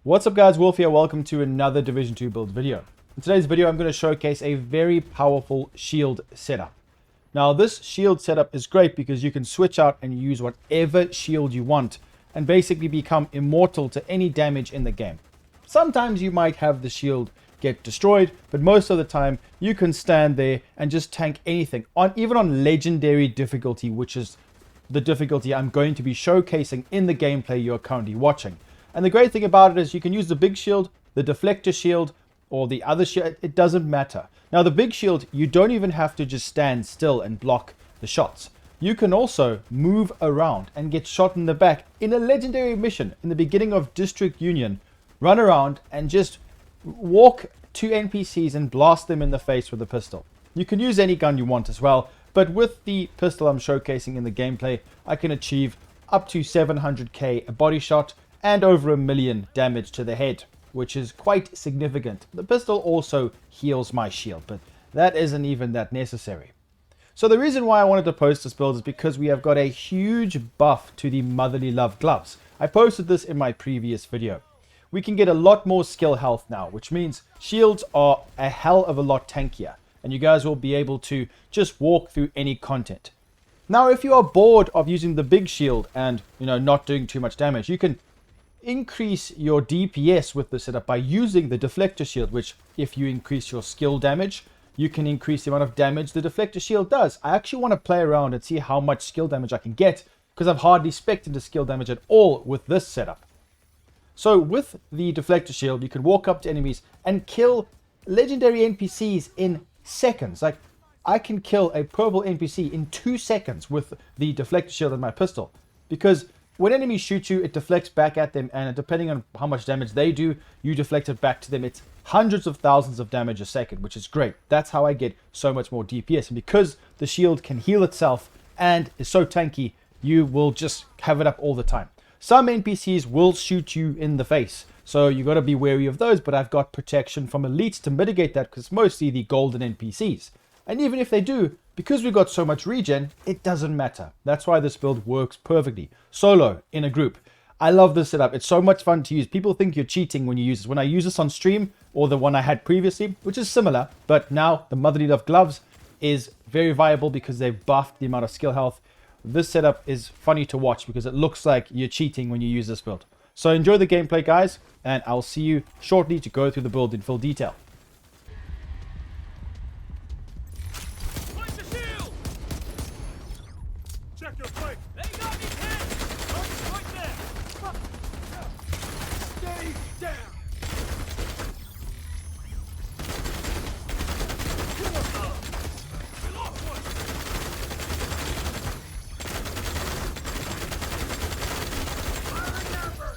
What's up guys, Wolf here, welcome to another Division 2 build video. In today's video I'm going to showcase a very powerful shield setup. Now this shield setup is great because you can switch out and use whatever shield you want and basically become immortal to any damage in the game. Sometimes you might have the shield get destroyed, but most of the time you can stand there and just tank anything, even on legendary difficulty, which is the difficulty I'm going to be showcasing in the gameplay you're currently watching. And the great thing about it is you can use the big shield, the deflector shield, or the other shield. It doesn't matter. Now the big shield, you don't even have to just stand still and block the shots. You can also move around and get shot in the back in a legendary mission in the beginning of District Union. Run around and just walk to NPCs and blast them in the face with a pistol. You can use any gun you want as well, but with the pistol I'm showcasing in the gameplay, I can achieve up to 700k a body shot and over 1 million damage to the head, which is quite significant. The pistol also heals my shield, but that isn't even that necessary. So the reason why I wanted to post this build is because we have got a huge buff to the Motherly Love gloves. I posted this in my previous video. We can get a lot more skill health now, which means shields are a hell of a lot tankier, and you guys will be able to just walk through any content. Now if you are bored of using the big shield and not doing too much damage, you can increase your DPS with the setup by using the deflector shield, which if you increase your skill damage, you can increase the amount of damage the deflector shield does. I actually want to play around and see how much skill damage I can get, because I've hardly spec'd into skill damage at all with this setup. So with the deflector shield, you can walk up to enemies and kill legendary NPCs in seconds. Like, I can kill a purple NPC in 2 seconds with the deflector shield and my pistol, because when enemies shoot you, it deflects back at them, and depending on how much damage they do, you deflect it back to them. It's hundreds of thousands of damage a second, which is great. That's how I get so much more DPS. And because the shield can heal itself and is so tanky, you will just have it up all the time. Some NPCs will shoot you in the face, so you got to be wary of those, but I've got protection from elites to mitigate that, because it's mostly the golden NPCs. And even if they do, because we've got so much regen, it doesn't matter. That's why this build works perfectly. Solo, in a group. I love this setup. It's so much fun to use. People think you're cheating when you use this. When I use this on stream, or the one I had previously, which is similar, but now the Motherly Love gloves is very viable because they've buffed the amount of skill health. This setup is funny to watch because it looks like you're cheating when you use this build. So enjoy the gameplay, guys, and I'll see you shortly to go through the build in full detail. Check your flank. They got me hit. Target's right there. Stay down. We lost one. Firing number.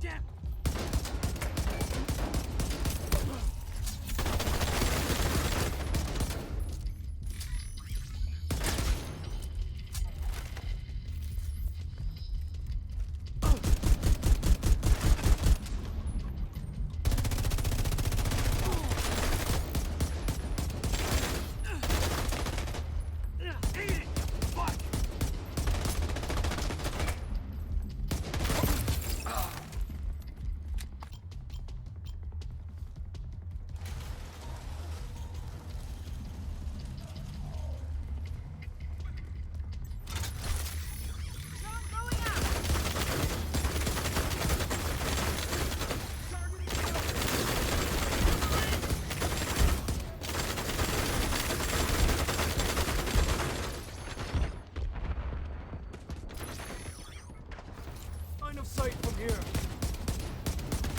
Damn. Eat it. Fuck. Line of sight from here.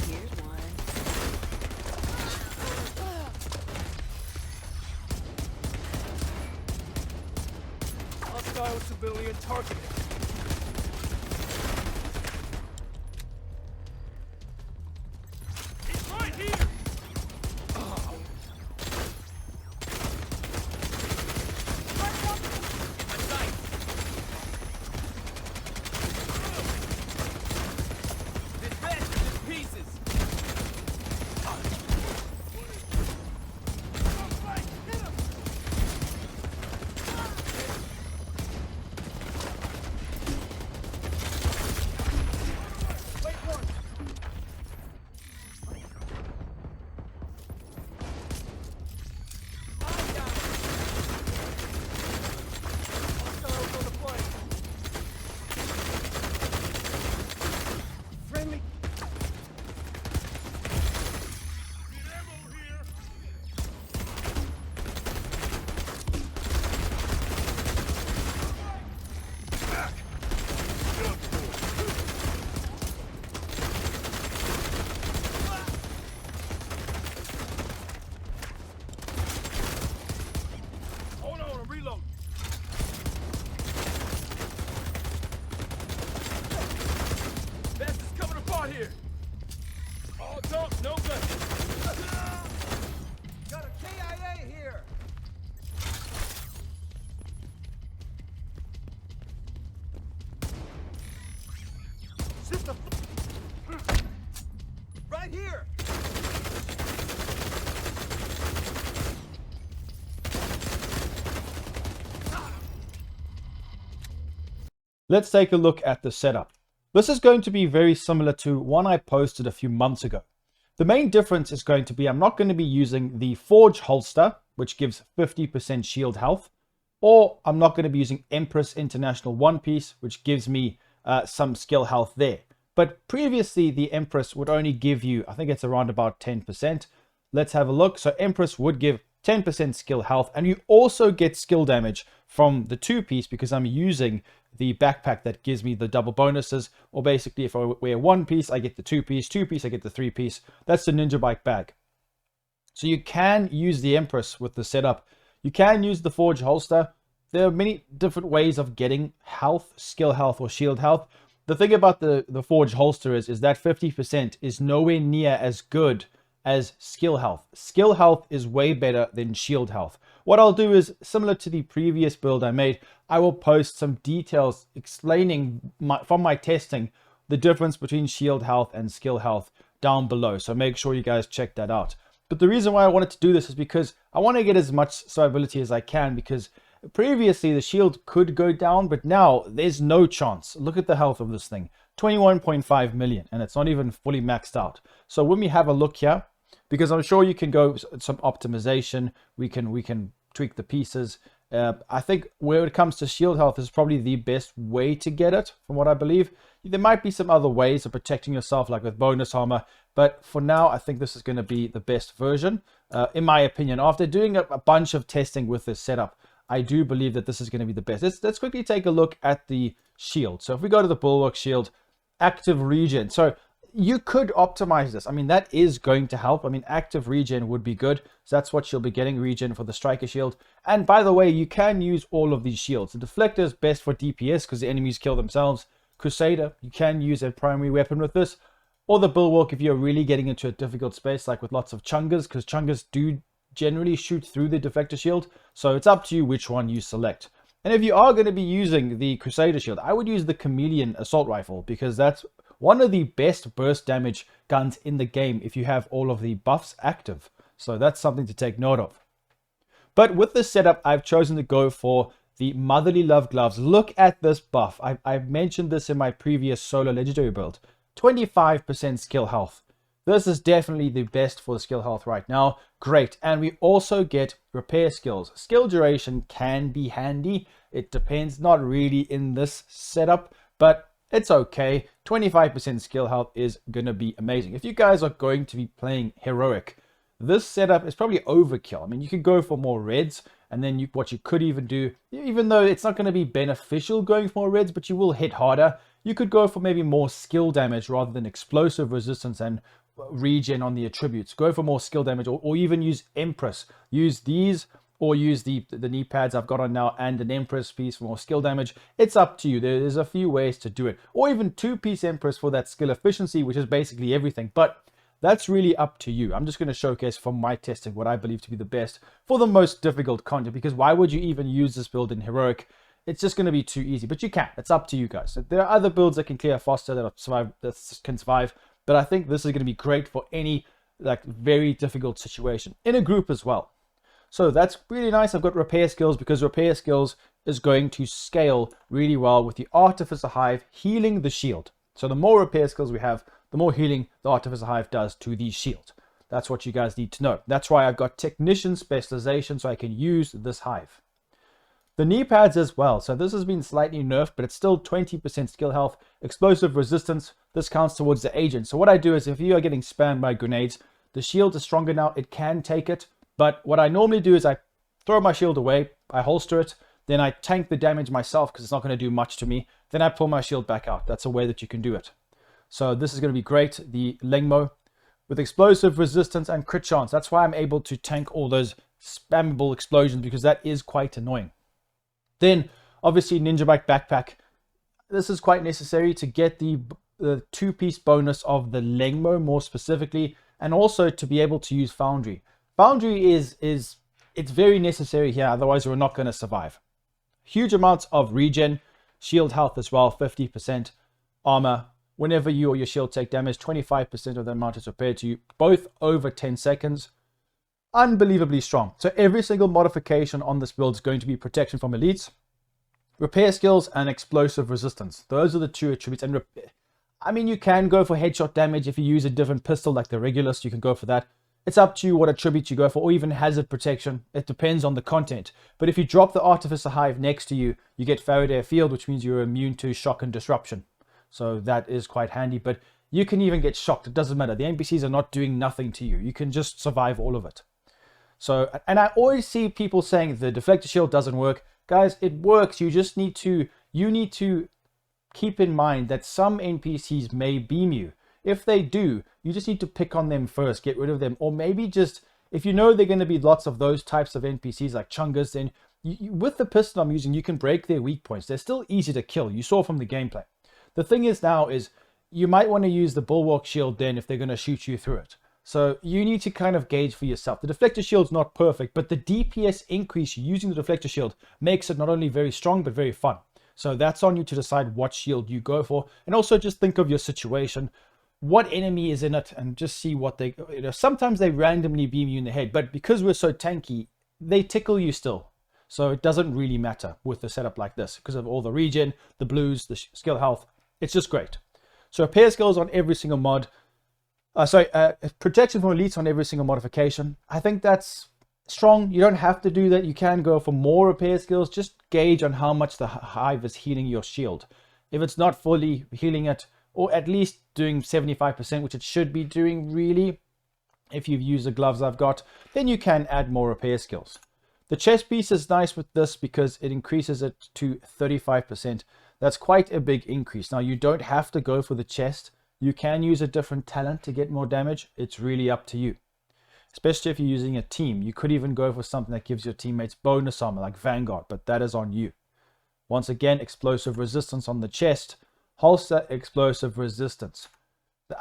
Here's one. Hostile civilian targeted. He's right here. In my sight. This vest is in pieces. Hit him. Wait one. I'm down. Hostiles on the flank. Friendly. Need ammo here. Back. Hold on, I'm reloading. Vest is coming apart here. All talk, no guns. Got a KIA here. Sit the right here. Let's take a look at the setup. This is going to be very similar to one I posted a few months ago. The main difference is going to be I'm not going to be using the Forge holster, which gives 50% shield health, or I'm not going to be using Empress International One Piece, which gives me some skill health there. But previously, the Empress would only give you, I think it's around about 10%. Let's have a look. So Empress would give 10% skill health, and you also get skill damage from the two-piece because I'm using the backpack that gives me the double bonuses. Or basically, if I wear one piece, I get the two-piece, two-piece, I get the three-piece. That's the Ninja Bike bag. So you can use the Empress with the setup. You can use the Forge holster. There are many different ways of getting health, skill health, or shield health. The thing about the Forge holster is that 50% is nowhere near as good as skill health. Skill health is way better than shield health. What I'll do is, similar to the previous build I made, I will post some details explaining from my testing the difference between shield health and skill health down below. So make sure you guys check that out. But the reason why I wanted to do this is because I want to get as much survivability as I can, because previously the shield could go down, but now there's no chance. Look at the health of this thing, 21.5 million, and it's not even fully maxed out. So when we have a look here, because I'm sure you can go some optimization, we can tweak the pieces. I think where it comes to shield health is probably the best way to get it, from what I believe. There might be some other ways of protecting yourself, like with bonus armor, but for now, I think this is going to be the best version, in my opinion. After doing a bunch of testing with this setup, I do believe that this is going to be the best. Let's quickly take a look at the shield. So if we go to the Bulwark shield, active regen. So you could optimize this. I mean, that is going to help. I mean, active regen would be good. So that's what you'll be getting, regen for the striker shield. And by the way, you can use all of these shields. The deflector is best for DPS because the enemies kill themselves. Crusader, you can use a primary weapon with this. Or the bulwark if you're really getting into a difficult space, like with lots of chungers, because chungers do generally shoot through the deflector shield. So it's up to you which one you select. And if you are going to be using the Crusader shield, I would use the Chameleon assault rifle, because that's one of the best burst damage guns in the game if you have all of the buffs active. So that's something to take note of. But with this setup, I've chosen to go for the Motherly Love gloves. Look at this buff. I've mentioned this in my previous solo legendary build. 25% skill health. This is definitely the best for the skill health right now. Great. And we also get repair skills. Skill duration can be handy. It depends, not really in this setup, but it's okay. 25% skill health is going to be amazing. If you guys are going to be playing heroic, this setup is probably overkill. I mean, you could go for more reds, and then what you could even do, even though it's not going to be beneficial going for more reds, but you will hit harder, you could go for maybe more skill damage rather than explosive resistance and regen on the attributes. Go for more skill damage, or even use Empress. Use these, or use the knee pads I've got on now and an Empress piece for more skill damage. It's up to you. There's a few ways to do it. Or even 2-piece Empress for that skill efficiency, which is basically everything. But that's really up to you. I'm just going to showcase from my testing what I believe to be the best for the most difficult content, because why would you even use this build in heroic? It's just going to be too easy, but you can. It's up to you guys. So there are other builds that can clear faster, that can survive, but I think this is going to be great for any like very difficult situation in a group as well. So that's really nice. I've got repair skills, because repair skills is going to scale really well with the Artificer Hive healing the shield. So the more repair skills we have, the more healing the Artificer Hive does to the shield. That's what you guys need to know. That's why I've got Technician specialization, so I can use this hive. The knee pads as well. So this has been slightly nerfed, but it's still 20% skill health. Explosive resistance. This counts towards the agent. So what I do is, if you are getting spammed by grenades, the shield is stronger now. It can take it. But what I normally do is I throw my shield away. I holster it. Then I tank the damage myself, because it's not going to do much to me. Then I pull my shield back out. That's a way that you can do it. So this is going to be great. The Lengmo with explosive resistance and crit chance. That's why I'm able to tank all those spammable explosions, because that is quite annoying. Then, obviously, Ninja Bike Backpack. This is quite necessary to get the 2-piece bonus of the Lengmo more specifically, and also to be able to use Foundry. Foundry it's very necessary here, otherwise we're not going to survive. Huge amounts of regen, shield health as well, 50%, armor. Whenever you or your shield take damage, 25% of the amount is repaired to you, both over 10 seconds. Unbelievably strong. So every single modification on this build is going to be protection from elites, repair skills, and explosive resistance. Those are the 2 attributes. And I mean, you can go for headshot damage if you use a different pistol like the Regulus. You can go for that. It's up to you what attribute you go for, or even hazard protection. It depends on the content. But if you drop the Artificer Hive next to you, you get Faraday Field, which means you're immune to shock and disruption. So that is quite handy. But you can even get shocked. It doesn't matter. The NPCs are not doing nothing to you. You can just survive all of it. So, and I always see people saying the deflector shield doesn't work. Guys, it works. You just need to keep in mind that some NPCs may beam you. If they do, you just need to pick on them first, get rid of them. Or maybe just, if you know they're going to be lots of those types of NPCs like chungers, then with the pistol I'm using, you can break their weak points. They're still easy to kill. You saw from the gameplay. The thing is now is, you might want to use the bulwark shield then if they're going to shoot you through it. So you need to kind of gauge for yourself. The deflector shield's not perfect, but the DPS increase using the deflector shield makes it not only very strong, but very fun. So that's on you to decide what shield you go for. And also just think of your situation. What enemy is in it, and just see what they... sometimes they randomly beam you in the head, but because we're so tanky, they tickle you still. So it doesn't really matter with a setup like this, because of all the regen, the blues, the skill health. It's just great. So repair skills on every single mod. Protection from elites on every single modification. I think that's strong. You don't have to do that. You can go for more repair skills. Just gauge on how much the hive is healing your shield. If it's not fully healing it, or at least doing 75%, which it should be doing really, if you've used the gloves I've got, then you can add more repair skills. The chest piece is nice with this because it increases it to 35%. That's quite a big increase. Now, you don't have to go for the chest. You can use a different talent to get more damage. It's really up to you. Especially if you're using a team. You could even go for something that gives your teammates bonus armor like Vanguard, but that is on you. Once again, explosive resistance on the chest. Holster explosive resistance.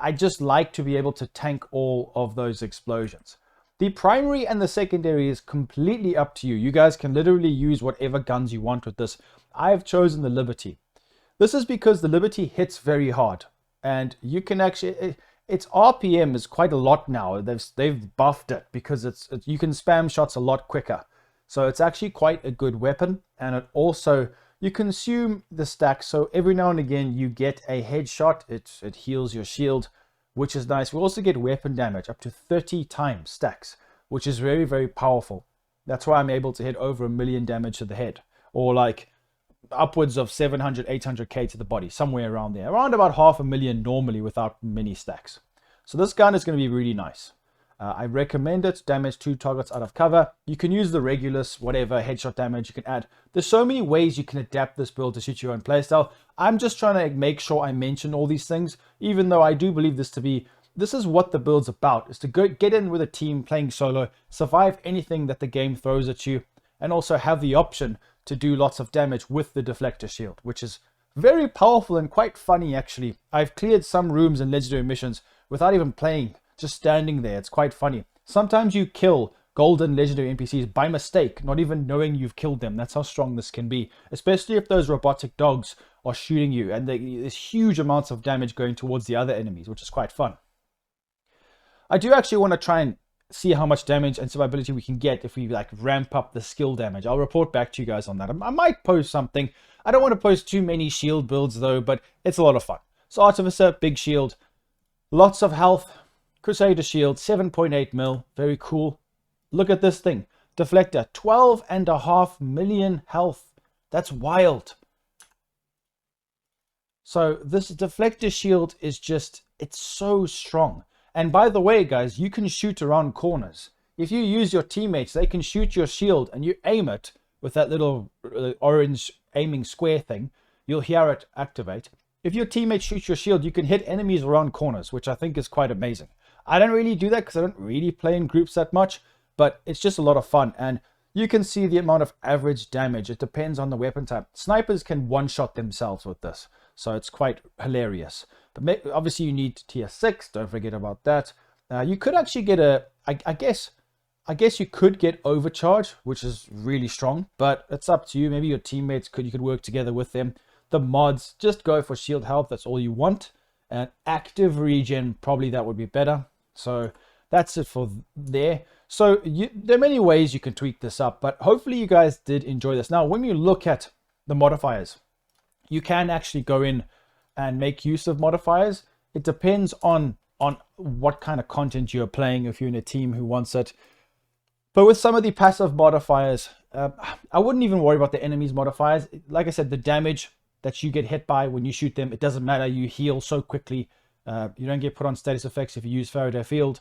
I just like to be able to tank all of those explosions. The primary and the secondary is completely up to you. You guys can literally use whatever guns you want with this. I have chosen the Liberty. This is because the Liberty hits very hard. And you can actually... Its RPM is quite a lot now. They've buffed it because you can spam shots a lot quicker. So it's actually quite a good weapon. And it also... You consume the stack, so every now and again you get a headshot. It heals your shield, which is nice. We also get weapon damage up to 30 times stacks, which is very, very powerful. That's why I'm able to hit over 1 million damage to the head, or like upwards of 700, 800k to the body, somewhere around there. Around about 500,000 normally without many stacks. So this gun is going to be really nice. I recommend it. Damage 2 targets out of cover. You can use the Regulus, whatever, headshot damage you can add. There's so many ways you can adapt this build to suit your own playstyle. I'm just trying to make sure I mention all these things, even though I do believe this is what the build's about, is to get in with a team playing solo, survive anything that the game throws at you, and also have the option to do lots of damage with the Deflector shield, which is very powerful and quite funny actually. I've cleared some rooms in legendary missions without even playing. Just standing there. It's quite funny. Sometimes you kill golden legendary NPCs by mistake, not even knowing you've killed them. That's how strong this can be, especially if those robotic dogs are shooting you and there's huge amounts of damage going towards the other enemies, which is quite fun. I do actually want to try and see how much damage and survivability we can get if we like ramp up the skill damage. I'll report back to you guys on that. I might post something. I don't want to post too many shield builds though, but it's a lot of fun. So Artificer, big shield, lots of health. Crusader shield, 7.8 mil, very cool. Look at this thing. Deflector, 12.5 million health. That's wild. So this Deflector shield is just, it's so strong. And by the way, guys, you can shoot around corners. If you use your teammates, they can shoot your shield and you aim it with that little orange aiming square thing. You'll hear it activate. If your teammates shoot your shield, you can hit enemies around corners, which I think is quite amazing. I don't really do that because I don't really play in groups that much, but it's just a lot of fun. And you can see the amount of average damage. It depends on the weapon type. Snipers can one-shot themselves with this, so it's quite hilarious. But obviously you need tier 6, don't forget about that. You could actually get I guess you could get overcharge, which is really strong, but it's up to you. Maybe your teammates you could work together with them. The mods, just go for shield health, that's all you want. And active regen, probably that would be better. So that's it for there. So there are many ways you can tweak this up, but hopefully you guys did enjoy this. Now, when you look at the modifiers, you can actually go in and make use of modifiers. It depends on what kind of content you're playing, if you're in a team who wants it. But with some of the passive modifiers, I wouldn't even worry about the enemies modifiers. Like I said, the damage that you get hit by when you shoot them, it doesn't matter. You heal so quickly. You don't get put on status effects if you use Faraday Field.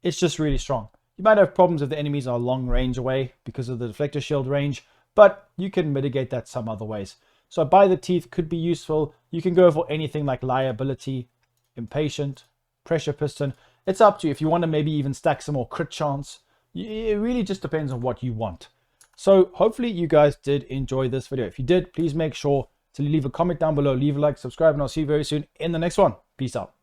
It's just really strong. You might have problems if the enemies are long range away because of the Deflector shield range, but you can mitigate that some other ways. So By the Teeth could be useful. You can go for anything like Liability, Impatient, Pressure Piston. It's up to you. If you want to maybe even stack some more crit chance, it really just depends on what you want. So hopefully you guys did enjoy this video. If you did, please make sure to leave a comment down below, leave a like, subscribe, and I'll see you very soon in the next one. Peace out.